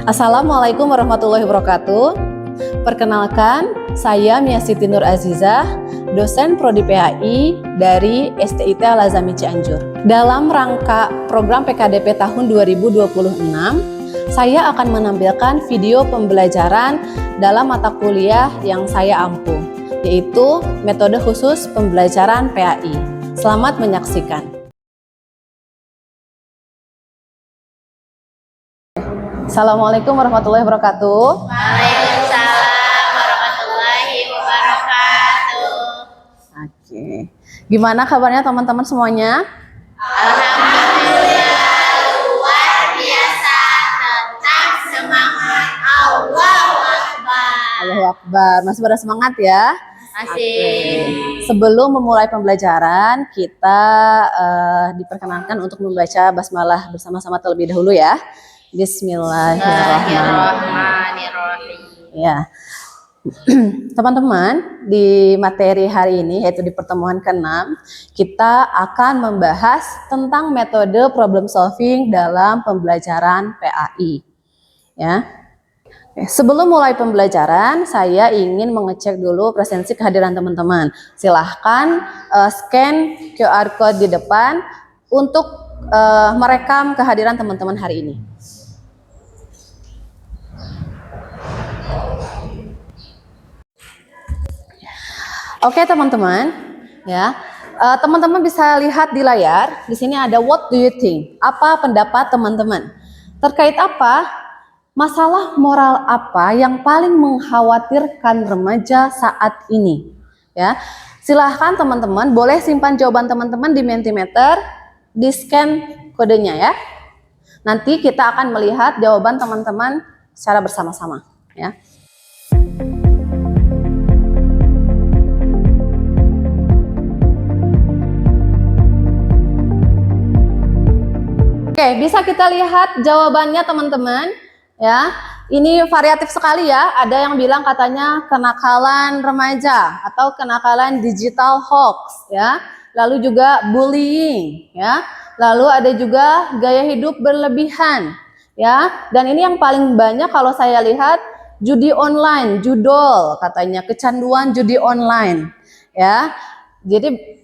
Assalamualaikum warahmatullahi wabarakatuh. Perkenalkan, saya Mia Siti Nur Azizah, dosen Prodi PAI dari STIT Al-Azami Cianjur. Dalam rangka program PKDP tahun 2026, saya akan menampilkan video pembelajaran dalam mata kuliah yang saya ampuh, yaitu metode khusus pembelajaran PAI. Selamat menyaksikan. Assalamualaikum warahmatullahi wabarakatuh. Waalaikumsalam warahmatullahi wabarakatuh. Oke, gimana kabarnya teman-teman semuanya? Alhamdulillah luar biasa, tetap semangat. Allahu Akbar. Allahu Akbar, masih pada semangat ya? Asik. Sebelum memulai pembelajaran, kita diperkenankan untuk membaca basmalah bersama-sama terlebih dahulu ya. Bismillahirrahmanirrahim. Ya, teman-teman, di materi hari ini, yaitu di pertemuan ke-6, kita akan membahas tentang metode problem solving dalam pembelajaran PAI. Ya. Sebelum mulai pembelajaran, saya ingin mengecek dulu presensi kehadiran teman-teman. Silahkan scan QR code di depan untuk merekam kehadiran teman-teman hari ini. Oke teman-teman, ya, teman-teman bisa lihat di layar. Di sini ada what do you think? Apa pendapat teman-teman? Terkait apa? Masalah moral apa yang paling mengkhawatirkan remaja saat ini? Ya, silahkan teman-teman boleh simpan jawaban teman-teman di Mentimeter, di scan kodenya ya. Nanti kita akan melihat jawaban teman-teman secara bersama-sama. Ya. Oke, bisa kita lihat jawabannya teman-teman. Ya, ini variatif sekali ya. Ada yang bilang katanya kenakalan remaja atau kenakalan digital hoax, ya. Lalu juga bullying, ya. Lalu ada juga gaya hidup berlebihan, ya. Dan ini yang paling banyak kalau saya lihat judi online, judol katanya, kecanduan judi online, ya. Jadi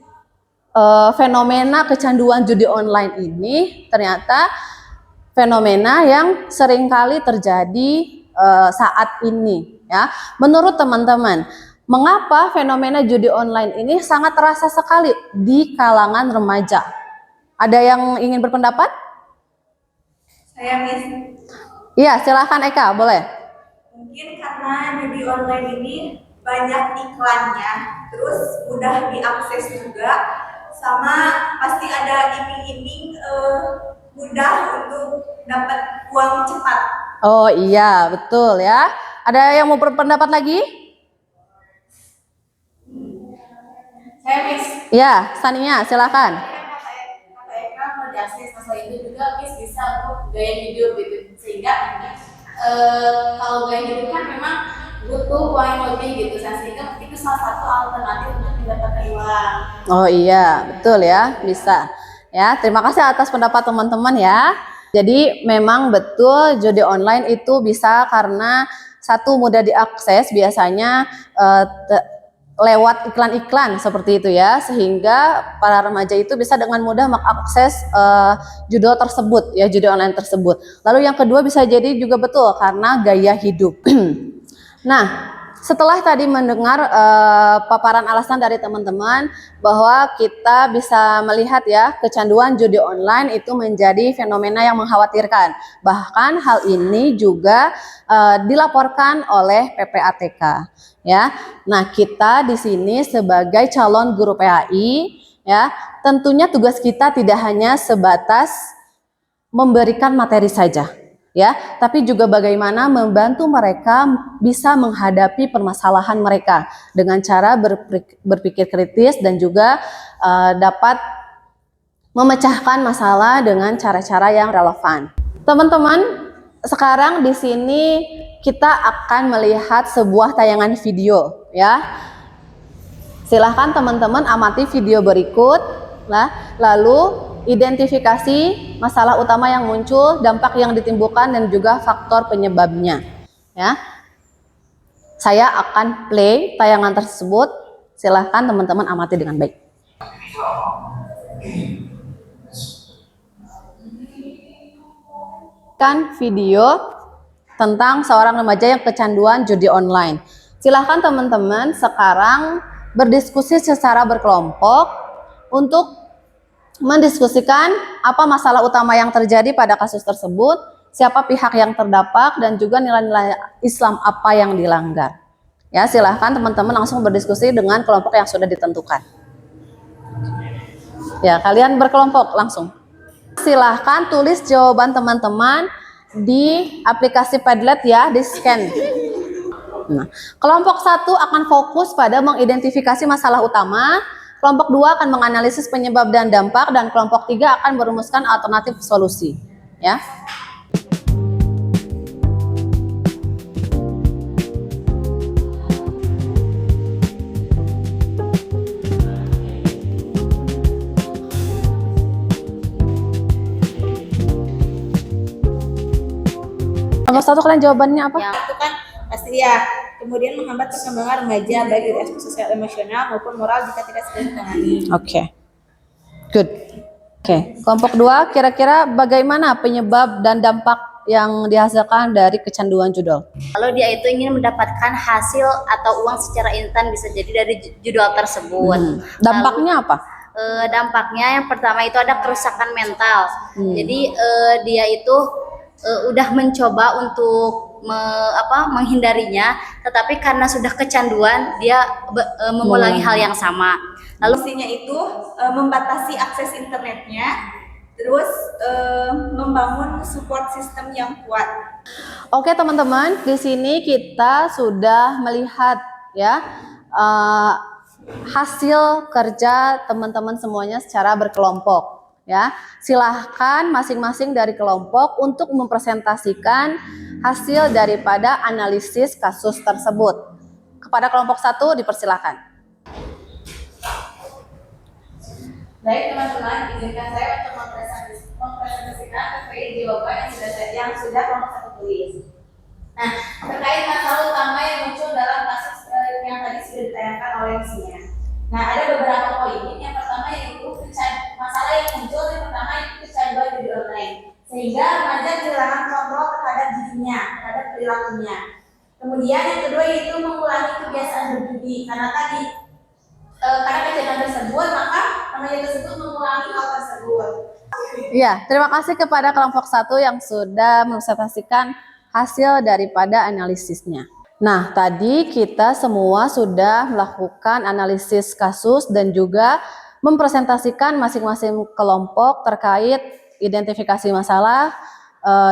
fenomena kecanduan judi online ini ternyata fenomena yang seringkali terjadi saat ini ya. Menurut teman-teman, mengapa fenomena judi online ini sangat terasa sekali di kalangan remaja? Ada yang ingin berpendapat? Saya Miss. Iya, silahkan Eka, boleh. Mungkin karena judi online ini banyak iklannya, terus mudah diakses juga, sama pasti ada iming-iming mudah untuk dapat uang cepat. Oh iya, betul ya. Ada yang mau berpendapat lagi? Saya Miss. Ya, Sania, silakan. Kata Eka kalau diakses masalah itu juga Miss bisa untuk gaya hidup gitu, sehingga kalau gaya hidup kan memang butuh uang yang lebih gitu, sehingga itu salah satu alternatif untuk mendapatkan uang. Oh iya, betul ya, bisa. Ya, terima kasih atas pendapat teman-teman ya. Jadi memang betul judi online itu bisa karena satu mudah diakses, biasanya lewat iklan-iklan seperti itu ya, sehingga para remaja itu bisa dengan mudah mengakses judul tersebut ya, judi online tersebut. Lalu yang kedua bisa jadi juga betul karena gaya hidup. Nah, setelah tadi mendengar paparan alasan dari teman-teman bahwa kita bisa melihat ya, kecanduan judi online itu menjadi fenomena yang mengkhawatirkan. Bahkan hal ini juga dilaporkan oleh PPATK ya. Nah, kita di sini sebagai calon guru PAI ya, tentunya tugas kita tidak hanya sebatas memberikan materi saja. Ya, tapi juga bagaimana membantu mereka bisa menghadapi permasalahan mereka dengan cara berpikir kritis dan juga dapat memecahkan masalah dengan cara-cara yang relevan. Teman-teman, sekarang di sini kita akan melihat sebuah tayangan video ya. Silahkan teman-teman amati video berikut, lalu identifikasi masalah utama yang muncul, dampak yang ditimbulkan, dan juga faktor penyebabnya. Ya, saya akan play tayangan tersebut. Silahkan teman-teman amati dengan baik. Kan video tentang seorang remaja yang kecanduan judi online. Silahkan teman-teman sekarang berdiskusi secara berkelompok untuk mendiskusikan apa masalah utama yang terjadi pada kasus tersebut, siapa pihak yang terdampak, dan juga nilai-nilai Islam apa yang dilanggar. Ya, silahkan teman-teman langsung berdiskusi dengan kelompok yang sudah ditentukan. Ya, kalian berkelompok langsung. Silahkan tulis jawaban teman-teman di aplikasi Padlet ya, di scan. Nah, kelompok 1 akan fokus pada mengidentifikasi masalah utama, kelompok 2 akan menganalisis penyebab dan dampak, dan kelompok 3 akan merumuskan alternatif solusi. Ya. Kelompok 1 kalian jawabannya apa? Itu kan pasti ya. Kemudian menghambat perkembangan remaja baik dari aspek sosial emosional maupun moral jika tidak segera ditangani. Oke. Good. Oke. Kelompok 2 kira-kira bagaimana penyebab dan dampak yang dihasilkan dari kecanduan judul? Kalau dia itu ingin mendapatkan hasil atau uang secara instan, bisa jadi dari judul tersebut. Dampaknya apa? Dampaknya yang pertama itu ada kerusakan mental. Jadi dia itu udah mencoba untuk menghindarinya, tetapi karena sudah kecanduan dia mengulangi hal yang sama. Lalu solusinya itu membatasi akses internetnya, terus membangun support system yang kuat. Oke teman-teman, di sini kita sudah melihat ya hasil kerja teman-teman semuanya secara berkelompok. Ya, silahkan masing-masing dari kelompok untuk mempresentasikan hasil daripada analisis kasus tersebut. Kepada kelompok 1 dipersilakan. Baik teman-teman, izinkan saya untuk mempresentasikan terkait jawaban yang sudah kelompok 1 tulis. Nah, terkait masalah utama yang muncul dalam kasus yang tadi sudah ditayangkan oleh misinya. Nah, ada beberapa poin. Yang pertama yaitu masalah yang muncul yang pertama itu kecanduan judi online, sehingga remaja kehilangan kontrol terhadap dirinya, terhadap perilakunya. Kemudian yang kedua yaitu mengulangi kebiasaan berjudi, karena tadi karena kejadian tersebut maka remaja tersebut mengulangi hal tersebut. Iya, terima kasih kepada kelompok 1 yang sudah mempresentasikan hasil daripada analisisnya. Nah, tadi kita semua sudah melakukan analisis kasus dan juga mempresentasikan masing-masing kelompok terkait identifikasi masalah,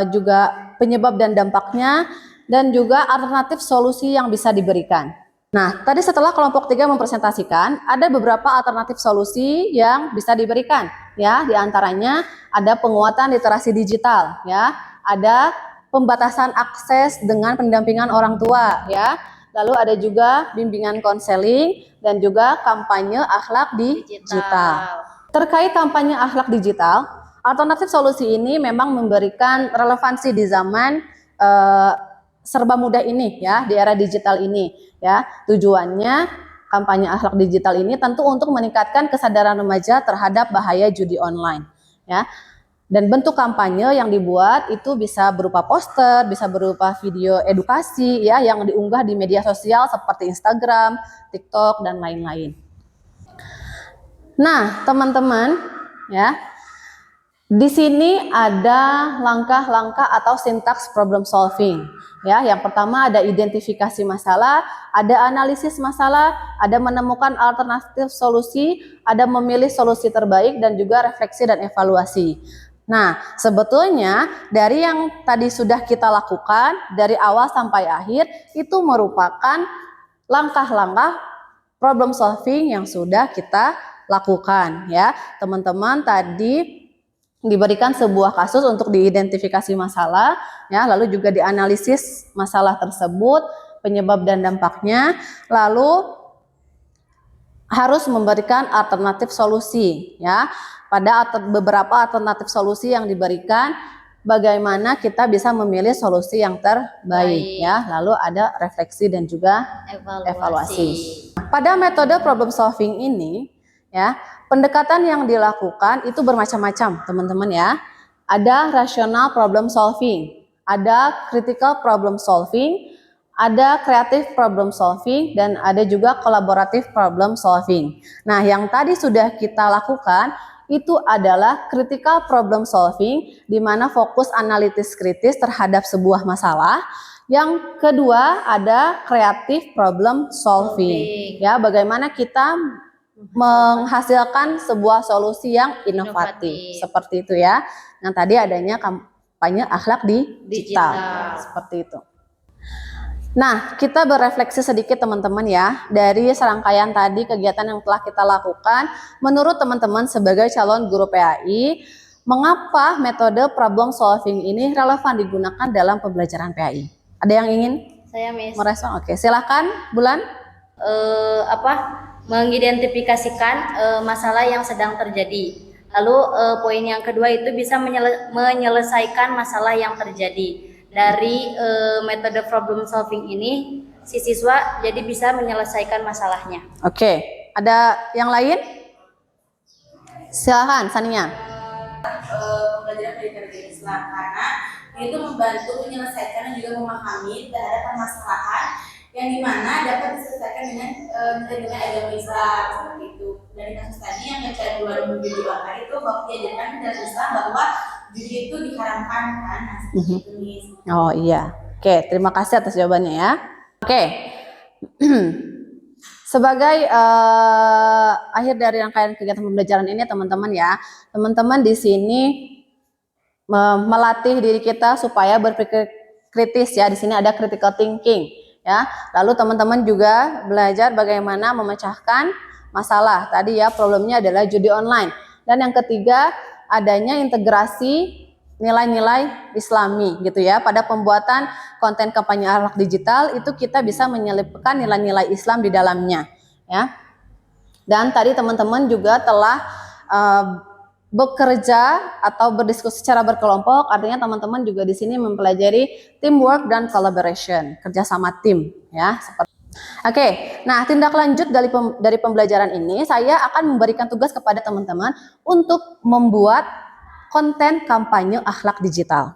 juga penyebab dan dampaknya, dan juga alternatif solusi yang bisa diberikan. Nah, tadi setelah kelompok 3 mempresentasikan, ada beberapa alternatif solusi yang bisa diberikan. Ya, di antaranya ada penguatan literasi digital, ya, ada pembatasan akses dengan pendampingan orang tua, ya. Lalu ada juga bimbingan konseling dan juga kampanye akhlak digital. Terkait kampanye akhlak digital, alternatif solusi ini memang memberikan relevansi di zaman serba mudah ini, ya, di era digital ini, ya. Tujuannya kampanye akhlak digital ini tentu untuk meningkatkan kesadaran remaja terhadap bahaya judi online, ya. Dan bentuk kampanye yang dibuat itu bisa berupa poster, bisa berupa video edukasi ya yang diunggah di media sosial seperti Instagram, TikTok dan lain-lain. Nah, teman-teman, ya. Di sini ada langkah-langkah atau sintaks problem solving. Ya, yang pertama ada identifikasi masalah, ada analisis masalah, ada menemukan alternatif solusi, ada memilih solusi terbaik dan juga refleksi dan evaluasi. Nah, sebetulnya dari yang tadi sudah kita lakukan dari awal sampai akhir itu merupakan langkah-langkah problem solving yang sudah kita lakukan ya. Teman-teman tadi diberikan sebuah kasus untuk diidentifikasi masalah ya, lalu juga dianalisis masalah tersebut, penyebab dan dampaknya, lalu harus memberikan alternatif solusi ya. pada beberapa alternatif solusi yang diberikan, bagaimana kita bisa memilih solusi yang terbaik ya. Lalu ada refleksi dan juga evaluasi. Pada metode problem solving ini ya, pendekatan yang dilakukan itu bermacam-macam teman-teman ya. Ada rational problem solving, ada critical problem solving, ada creative problem solving, dan ada juga collaborative problem solving. Nah, yang tadi sudah kita lakukan itu adalah critical problem solving, di mana fokus analitis kritis terhadap sebuah masalah. Yang kedua ada creative problem solving. Ya, bagaimana kita menghasilkan sebuah solusi yang inovatif. Seperti itu ya. Yang tadi adanya kampanye akhlak digital. Seperti itu. Nah, kita berefleksi sedikit teman-teman ya, dari serangkaian tadi kegiatan yang telah kita lakukan. Menurut teman-teman sebagai calon guru PAI, mengapa metode problem solving ini relevan digunakan dalam pembelajaran PAI? Ada yang ingin Saya merespon? Oke, silakan Bulan. Mengidentifikasikan masalah yang sedang terjadi. Lalu poin yang kedua itu bisa menyelesaikan masalah yang terjadi. Dari metode problem solving ini, si siswa jadi bisa menyelesaikan masalahnya. Oke, ada yang lain? Silakan, Sania. Pembelajaran pendidikan Islam karena itu membantu menyelesaikan dan juga memahami terhadap permasalahan yang dimana dapat diselesaikan dengan agama Islam seperti itu. Dari kasus tadi yang kecanduan judi online itu bahwa diajarkan dalam Islam bahwa judi itu diharamkan kan, seperti itu nih. Oh iya, oke, terima kasih atas jawabannya ya. Oke, sebagai akhir dari rangkaian kegiatan pembelajaran ini teman-teman ya, teman-teman di sini melatih diri kita supaya berpikir kritis ya. Di sini ada critical thinking ya. Lalu teman-teman juga belajar bagaimana memecahkan masalah. Tadi ya problemnya adalah judi online. Dan yang ketiga adanya integrasi nilai-nilai Islami gitu ya. Pada pembuatan konten kampanye akhlak digital itu kita bisa menyelipkan nilai-nilai Islam di dalamnya ya. Dan tadi teman-teman juga telah bekerja atau berdiskusi secara berkelompok, artinya teman-teman juga di sini mempelajari teamwork dan collaboration, kerjasama tim ya. Oke, nah tindak lanjut dari pembelajaran ini, saya akan memberikan tugas kepada teman-teman untuk membuat konten kampanye akhlak digital.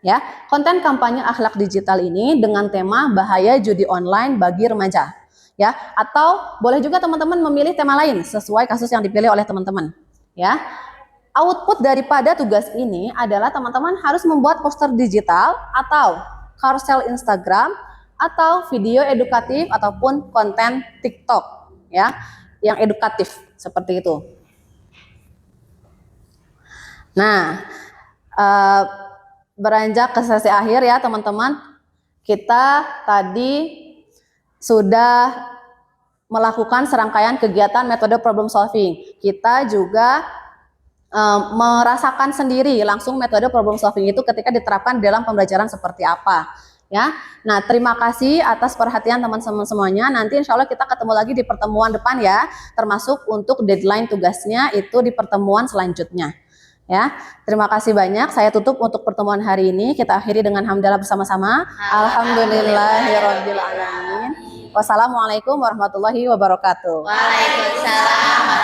Ya, konten kampanye akhlak digital ini dengan tema bahaya judi online bagi remaja. Ya, atau boleh juga teman-teman memilih tema lain sesuai kasus yang dipilih oleh teman-teman. Ya. Output daripada tugas ini adalah teman-teman harus membuat poster digital atau carousel Instagram atau video edukatif ataupun konten TikTok ya, yang edukatif seperti itu. Nah, beranjak ke sesi akhir ya teman-teman, kita tadi sudah melakukan serangkaian kegiatan metode problem solving. Kita juga merasakan sendiri langsung metode problem solving itu ketika diterapkan dalam pembelajaran seperti apa ya. Nah, terima kasih atas perhatian teman-teman semuanya. Nanti insya Allah kita ketemu lagi di pertemuan depan ya, termasuk untuk deadline tugasnya itu di pertemuan selanjutnya ya. Terima kasih banyak. Saya tutup untuk pertemuan hari ini. Kita akhiri dengan hamdalah bersama-sama. Alhamdulillahirobbilalamin. Wassalamualaikum warahmatullahi wabarakatuh. Waalaikumsalam.